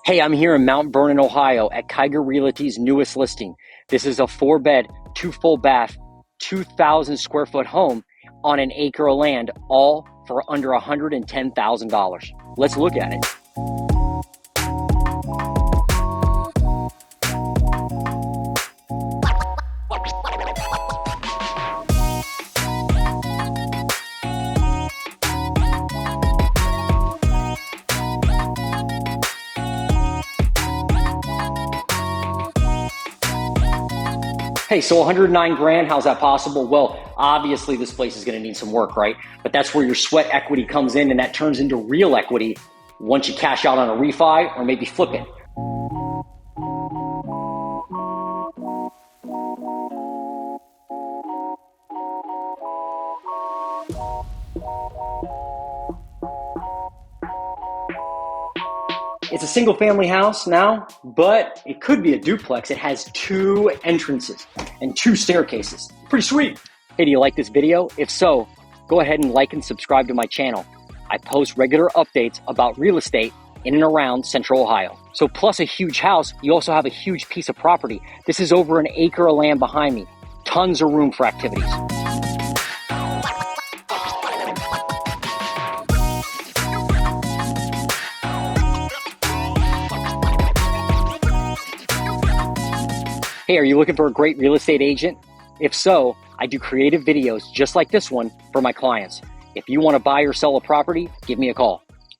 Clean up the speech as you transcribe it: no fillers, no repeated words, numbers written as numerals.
Hey, I'm here in Mount Vernon, Ohio at Kiger Realty's newest listing. This is a 4-bed, 2 full bath, 2,000 square foot home on an acre of land, all for under $110,000. Let's look at it. Hey, so 109 grand, how's that possible? Well, obviously this place is gonna need some work, right? But that's where your sweat equity comes in, and that turns into real equity once you cash out on a refi or maybe flip it. It's a single family house now, but it could be a duplex. It has 2 entrances and 2 staircases. Pretty sweet. Hey, do you like this video? If so, go ahead and like and subscribe to my channel. I post regular updates about real estate in and around Central Ohio. So plus a huge house, you also have a huge piece of property. This is over an acre of land behind me. Tons of room for activities. Hey, are you looking for a great real estate agent? If so, I do creative videos just like this one for my clients. If you want to buy or sell a property, give me a call.